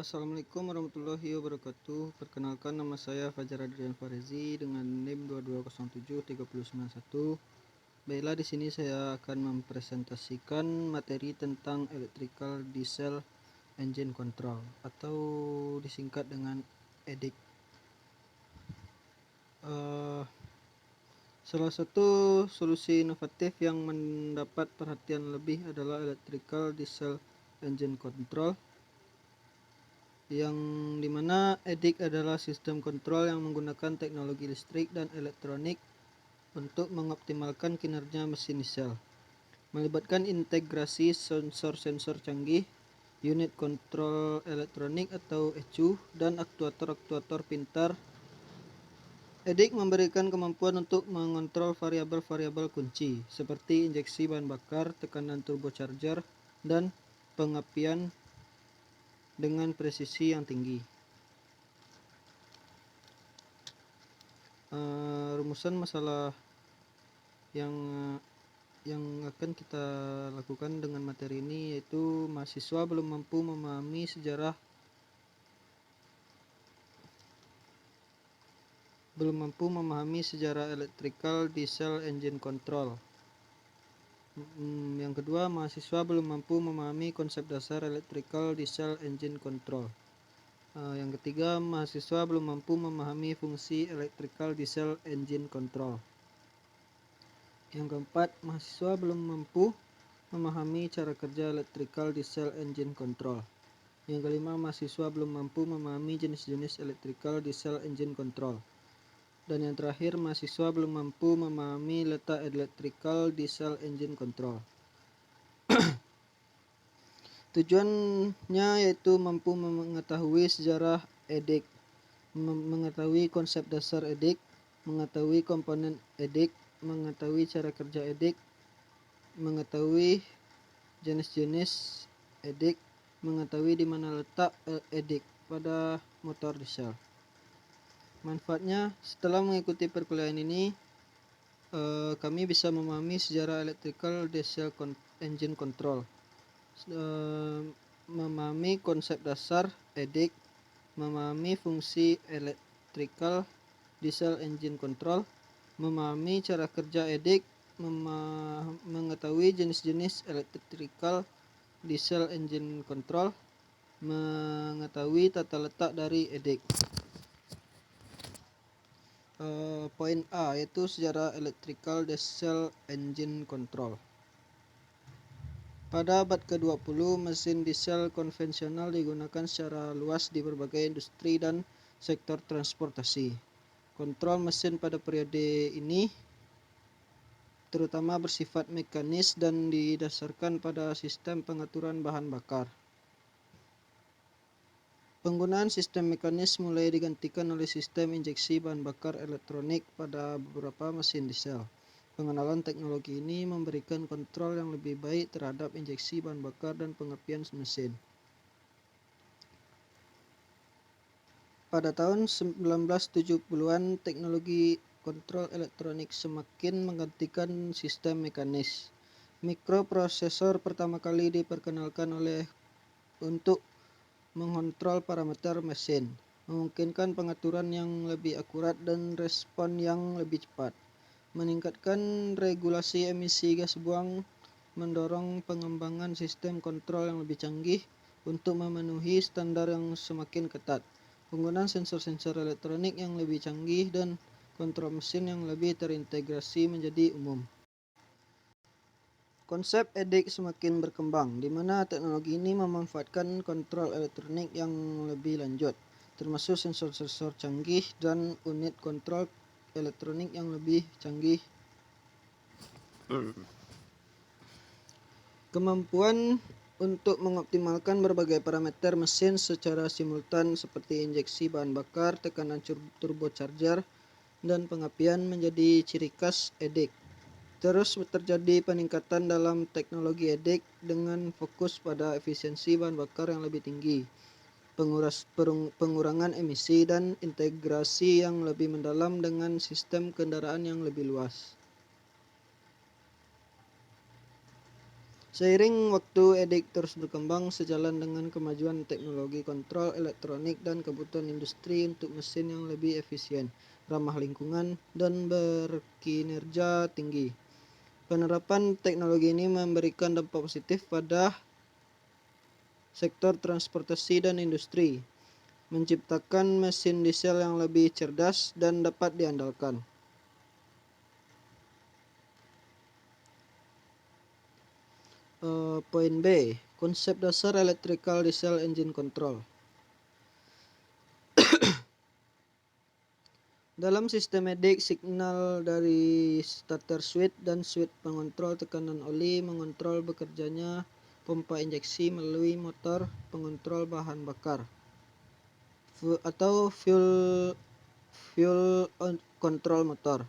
Assalamualaikum warahmatullahi wabarakatuh. Perkenalkan, nama saya Fajar Adrian Farezi dengan NIM 22073091. Baiklah, di sini saya akan mempresentasikan materi tentang Electrical Diesel Engine Control atau disingkat dengan EDIC. Salah satu solusi inovatif yang mendapat perhatian lebih adalah Electrical Diesel Engine Control, yang dimana EDIC adalah sistem kontrol yang menggunakan teknologi listrik dan elektronik untuk mengoptimalkan kinerja mesin diesel, melibatkan integrasi sensor-sensor canggih, unit kontrol elektronik atau ECU, dan aktuator-aktuator pintar. EDIC memberikan kemampuan untuk mengontrol variabel-variabel kunci seperti injeksi bahan bakar, tekanan turbocharger, dan pengapian dengan presisi yang tinggi. Rumusan masalah yang akan kita lakukan dengan materi ini yaitu mahasiswa belum mampu memahami sejarah electrical diesel engine control. Yang kedua, mahasiswa belum mampu memahami konsep dasar electrical diesel engine control. Yang ketiga, mahasiswa belum mampu memahami fungsi electrical diesel engine control. Yang keempat, mahasiswa belum mampu memahami cara kerja electrical diesel engine control. Yang kelima, mahasiswa belum mampu memahami jenis-jenis electrical diesel engine control. Dan yang terakhir, mahasiswa belum mampu memahami letak electrical diesel engine control. Tujuannya yaitu mampu mengetahui sejarah EDIC, mengetahui konsep dasar EDIC, mengetahui komponen EDIC, mengetahui cara kerja EDIC, mengetahui jenis-jenis EDIC, mengetahui di mana letak EDIC pada motor diesel. Manfaatnya, setelah mengikuti perkuliahan ini, kami bisa memahami sejarah electrical diesel engine control, memahami konsep dasar EDIC, memahami fungsi electrical diesel engine control, memahami cara kerja EDIC, mengetahui jenis-jenis electrical diesel engine control, mengetahui tata letak dari EDIC. Poin A yaitu sejarah electrical diesel engine control. Pada abad ke-20, mesin diesel konvensional digunakan secara luas di berbagai industri dan sektor transportasi. Kontrol mesin pada periode ini terutama bersifat mekanis dan didasarkan pada sistem pengaturan bahan bakar. Penggunaan sistem mekanis mulai digantikan oleh sistem injeksi bahan bakar elektronik pada beberapa mesin diesel. Pengenalan teknologi ini memberikan kontrol yang lebih baik terhadap injeksi bahan bakar dan pengapian mesin. Pada tahun 1970-an, teknologi kontrol elektronik semakin menggantikan sistem mekanis. Mikroprosesor pertama kali diperkenalkan untuk mengontrol parameter mesin, memungkinkan pengaturan yang lebih akurat dan respon yang lebih cepat. Meningkatkan regulasi emisi gas buang, mendorong pengembangan sistem kontrol yang lebih canggih untuk memenuhi standar yang semakin ketat. Penggunaan sensor-sensor elektronik yang lebih canggih dan kontrol mesin yang lebih terintegrasi menjadi umum. Konsep EDIC semakin berkembang, di mana teknologi ini memanfaatkan kontrol elektronik yang lebih lanjut, termasuk sensor-sensor canggih dan unit kontrol elektronik yang lebih canggih. Kemampuan untuk mengoptimalkan berbagai parameter mesin secara simultan seperti injeksi bahan bakar, tekanan turbocharger, dan pengapian menjadi ciri khas EDIC. Terus terjadi peningkatan dalam teknologi EDIC dengan fokus pada efisiensi bahan bakar yang lebih tinggi, pengurangan emisi, dan integrasi yang lebih mendalam dengan sistem kendaraan yang lebih luas. Seiring waktu, EDIC terus berkembang sejalan dengan kemajuan teknologi kontrol elektronik dan kebutuhan industri untuk mesin yang lebih efisien, ramah lingkungan, dan berkinerja tinggi. Penerapan teknologi ini memberikan dampak positif pada sektor transportasi dan industri, menciptakan mesin diesel yang lebih cerdas dan dapat diandalkan. Poin B, konsep dasar electrical diesel engine control. Dalam sistem EDIC, signal dari starter switch dan switch pengontrol tekanan oli mengontrol bekerjanya pompa injeksi melalui motor pengontrol bahan bakar atau fuel control motor.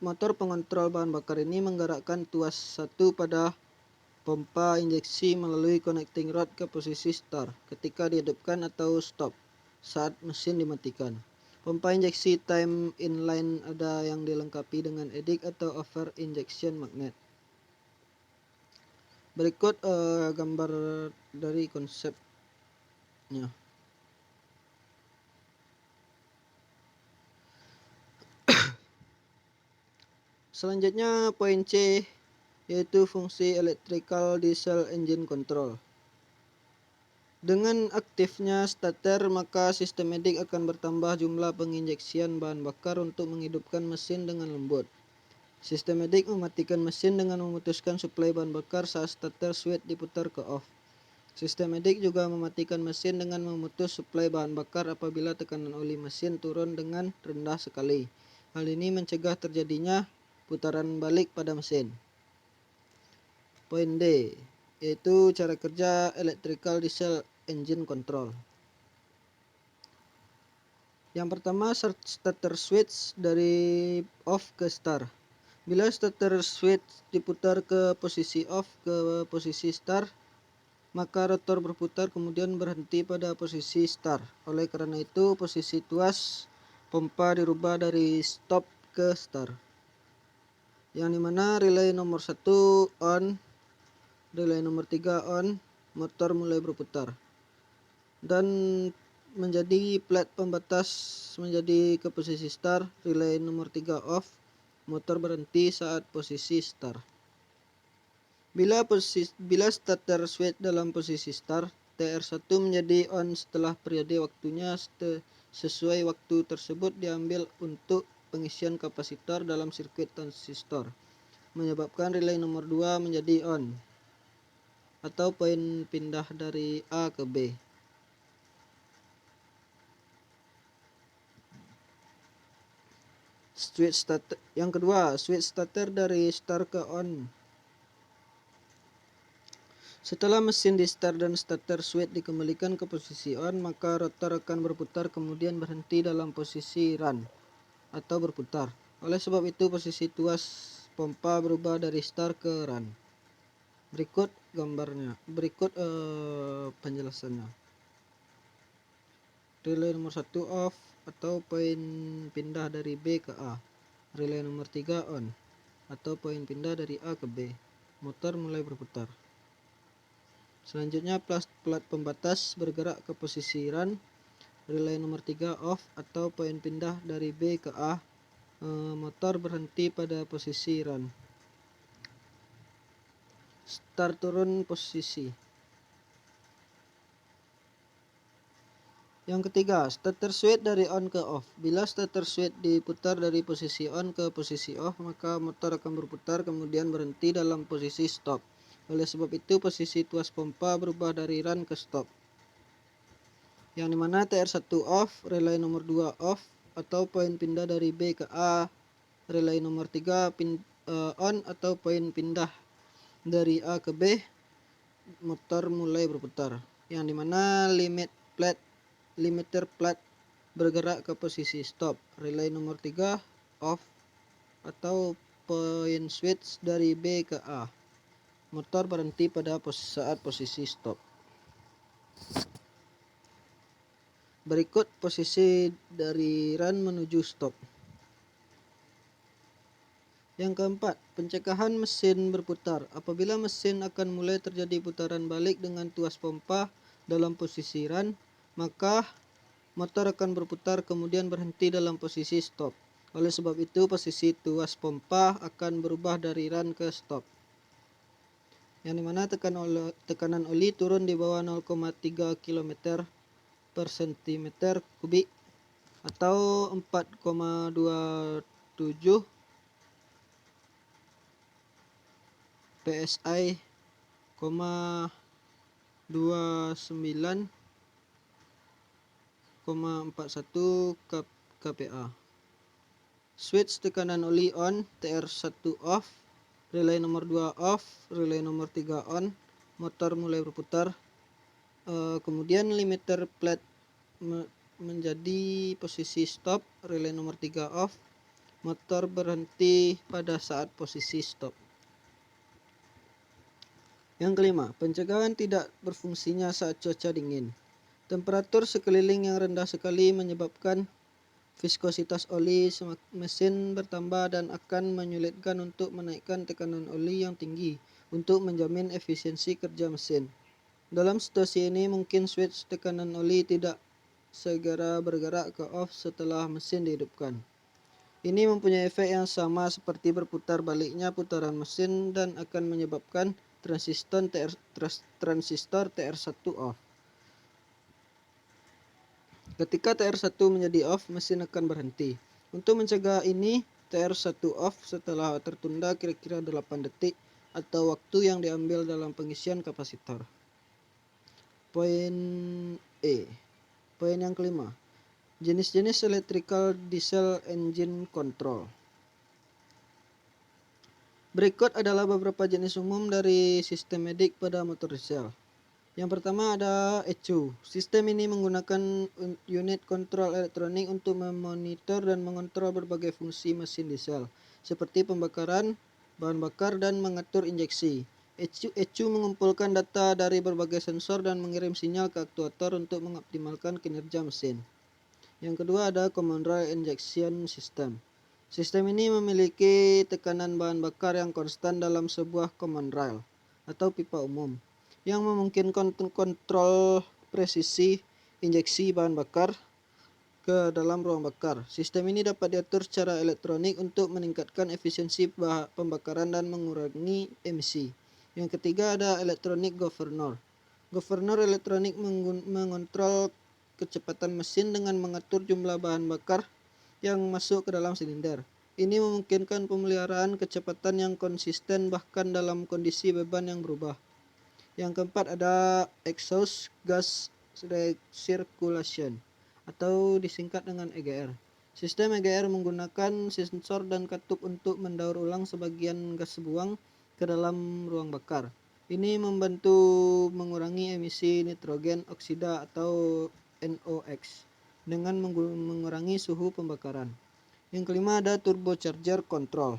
Motor pengontrol bahan bakar ini menggerakkan tuas satu pada pompa injeksi melalui connecting rod ke posisi start ketika dihidupkan atau stop saat mesin dimatikan. Pompa injeksi time inline ada yang dilengkapi dengan EDIC atau over injection magnet. Berikut gambar dari konsepnya. Selanjutnya poin C, yaitu fungsi electrical diesel engine control. Dengan aktifnya starter, maka sistem EDIC akan bertambah jumlah penginjeksian bahan bakar untuk menghidupkan mesin dengan lembut. Sistem EDIC mematikan mesin dengan memutuskan suplai bahan bakar saat starter switch diputar ke off. Sistem EDIC juga mematikan mesin dengan memutus suplai bahan bakar apabila tekanan oli mesin turun dengan rendah sekali. Hal ini mencegah terjadinya putaran balik pada mesin. Poin D, yaitu cara kerja electrical diesel engine control. Yang pertama, starter switch dari off ke start. Bila starter switch diputar ke posisi off ke posisi start, maka rotor berputar kemudian berhenti pada posisi start. Oleh karena itu, posisi tuas pompa dirubah dari stop ke start. Yang dimana relay nomor 1 on, relay nomor 3 on, motor mulai berputar. Dan menjadi plat pembatas menjadi ke posisi start, relay nomor 3 off, motor berhenti saat posisi start. Bila starter switch dalam posisi start, TR1 menjadi on setelah periode waktunya sesuai waktu tersebut diambil untuk pengisian kapasitor dalam sirkuit transistor, menyebabkan relay nomor 2 menjadi on atau poin pindah dari A ke B. Switch starter yang kedua, switch starter dari start ke on. Setelah mesin di start dan starter switch dikembalikan ke posisi on, maka rotor akan berputar kemudian berhenti dalam posisi run atau berputar. Oleh sebab itu, posisi tuas pompa berubah dari start ke run. Berikut gambarnya, berikut penjelasannya. Relay nomor 1 off atau poin pindah dari B ke A. Relay nomor 3 on atau poin pindah dari A ke B. Motor mulai berputar. Selanjutnya, plat pembatas bergerak ke posisi run. Relay nomor 3 off atau poin pindah dari B ke A. Motor berhenti pada posisi run. Start turun posisi. Yang ketiga, starter switch dari on ke off. Bila starter switch diputar dari posisi on ke posisi off, maka motor akan berputar kemudian berhenti dalam posisi stop. Oleh sebab itu, posisi tuas pompa berubah dari run ke stop. Yang dimana TR1 off, relay nomor 2 off atau poin pindah dari B ke A, relay nomor 3 on atau poin pindah dari A ke B, motor mulai berputar. Yang dimana limiter plat bergerak ke posisi stop, relay nomor 3 off atau poin switch dari B ke A, motor berhenti pada saat posisi stop. Berikut posisi dari run menuju stop. Yang keempat, pencegahan mesin berputar. Apabila mesin akan mulai terjadi putaran balik dengan tuas pompa dalam posisi run, maka motor akan berputar kemudian berhenti dalam posisi stop. Oleh sebab itu, posisi tuas pompa akan berubah dari run ke stop. Yang dimana tekanan oli turun di bawah 0,3 km per cm kubik atau 4,27 PSI, 29,41 kPa. Switch tekanan oli on, TR1 off, relay nomor 2 off, relay nomor 3 on, motor mulai berputar. Kemudian limiter plate menjadi posisi stop, relay nomor 3 off, motor berhenti pada saat posisi stop. Yang kelima, pencegahan tidak berfungsinya saat cuaca dingin. Temperatur sekeliling yang rendah sekali menyebabkan viskositas oli mesin bertambah dan akan menyulitkan untuk menaikkan tekanan oli yang tinggi untuk menjamin efisiensi kerja mesin. Dalam situasi ini mungkin switch tekanan oli tidak segera bergerak ke off setelah mesin dihidupkan. Ini mempunyai efek yang sama seperti berputar baliknya putaran mesin dan akan menyebabkan transistor TR1 off. Ketika TR1 menjadi off, mesin akan berhenti. Untuk mencegah ini, TR1 off setelah tertunda kira-kira 8 detik atau waktu yang diambil dalam pengisian kapasitor. Poin E. Poin yang kelima. Jenis-jenis electrical diesel engine control. Berikut adalah beberapa jenis umum dari sistem EDIC pada motor diesel. Yang pertama ada ECU. Sistem ini menggunakan unit kontrol elektronik untuk memonitor dan mengontrol berbagai fungsi mesin diesel, seperti pembakaran, bahan bakar, dan mengatur injeksi. ECU mengumpulkan data dari berbagai sensor dan mengirim sinyal ke aktuator untuk mengoptimalkan kinerja mesin. Yang kedua ada common rail injection system. Sistem ini memiliki tekanan bahan bakar yang konstan dalam sebuah common rail atau pipa umum, yang memungkinkan kontrol presisi injeksi bahan bakar ke dalam ruang bakar. Sistem ini dapat diatur secara elektronik untuk meningkatkan efisiensi pembakaran dan mengurangi emisi. Yang ketiga ada electronic governor. Governor elektronik mengontrol kecepatan mesin dengan mengatur jumlah bahan bakar yang masuk ke dalam silinder. Ini memungkinkan pemeliharaan kecepatan yang konsisten bahkan dalam kondisi beban yang berubah. Yang keempat ada exhaust gas recirculation atau disingkat dengan EGR. Sistem EGR menggunakan sensor dan katup untuk mendaur ulang sebagian gas buang ke dalam ruang bakar. Ini membantu mengurangi emisi nitrogen oksida atau NOx dengan mengurangi suhu pembakaran. Yang kelima ada turbocharger control.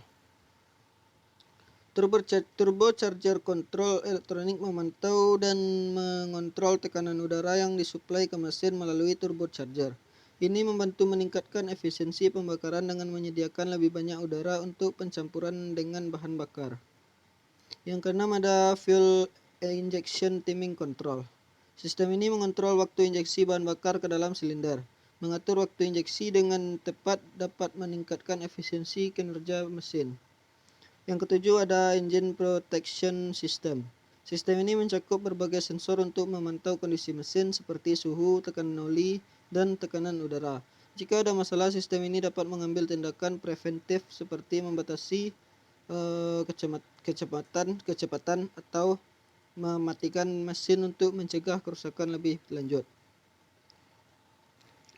Turbocharger control elektronik memantau dan mengontrol tekanan udara yang disuplai ke mesin melalui turbocharger. Ini membantu meningkatkan efisiensi pembakaran dengan menyediakan lebih banyak udara untuk pencampuran dengan bahan bakar. Yang keenam ada fuel injection timing control. Sistem ini mengontrol waktu injeksi bahan bakar ke dalam silinder. Mengatur waktu injeksi dengan tepat dapat meningkatkan efisiensi kinerja mesin. Yang ketujuh ada engine protection system. Sistem ini mencakup berbagai sensor untuk memantau kondisi mesin seperti suhu, tekanan oli, dan tekanan udara. Jika ada masalah, sistem ini dapat mengambil tindakan preventif seperti membatasi kecepatan atau mematikan mesin untuk mencegah kerusakan lebih lanjut.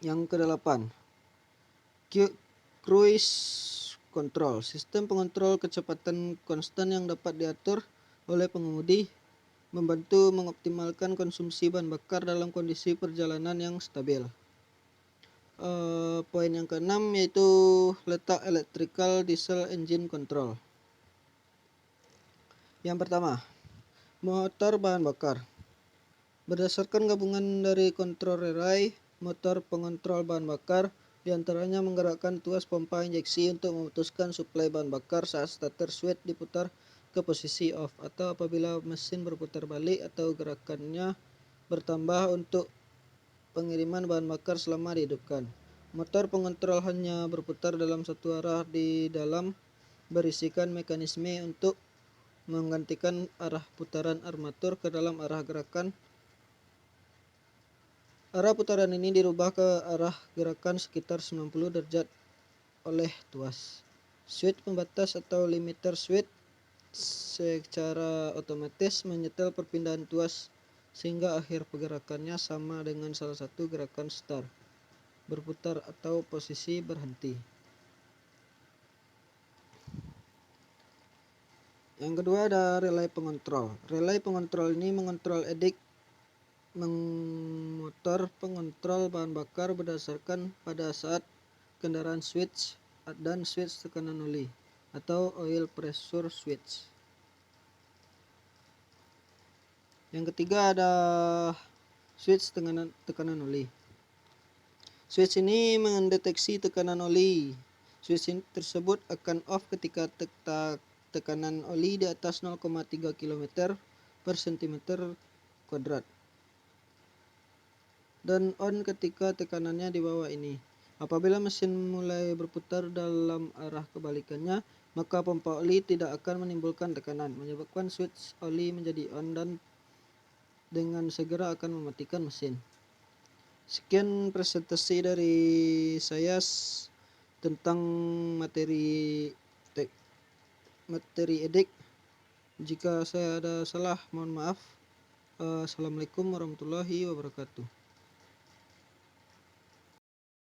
Yang kedelapan, cruise control. Sistem pengontrol kecepatan konstan yang dapat diatur oleh pengemudi, membantu mengoptimalkan konsumsi bahan bakar dalam kondisi perjalanan yang stabil. Poin yang keenam yaitu letak electrical diesel engine control. Yang pertama, motor bahan bakar. Berdasarkan gabungan dari kontrol relay, motor pengontrol bahan bakar, Di antaranya menggerakkan tuas pompa injeksi untuk memutuskan suplai bahan bakar saat starter switch diputar ke posisi off, atau apabila mesin berputar balik atau gerakannya bertambah untuk pengiriman bahan bakar selama dihidupkan. Motor pengontrol hanya berputar dalam satu arah di dalam berisikan mekanisme untuk menggantikan arah putaran armatur ke dalam arah gerakan. Arah putaran ini dirubah ke arah gerakan sekitar 90 derajat oleh tuas. Switch pembatas atau limiter switch secara otomatis menyetel perpindahan tuas sehingga akhir pergerakannya sama dengan salah satu gerakan start, berputar, atau posisi berhenti. Yang kedua ada relay pengontrol. Relay pengontrol ini mengontrol edik motor pengontrol bahan bakar berdasarkan pada saat kendaraan switch dan switch tekanan oli atau oil pressure switch. Yang ketiga ada switch tekanan oli. Switch ini mendeteksi tekanan oli. Switch tersebut akan off ketika tekanan oli di atas 0,3 km per cm kuadrat, dan on ketika tekanannya di bawah ini. Apabila mesin mulai berputar dalam arah kebalikannya, maka pompa oli tidak akan menimbulkan tekanan, menyebabkan switch oli menjadi on dan dengan segera akan mematikan mesin. Sekian presentasi dari saya tentang materi edik. Jika saya ada salah, mohon maaf. Assalamualaikum warahmatullahi wabarakatuh.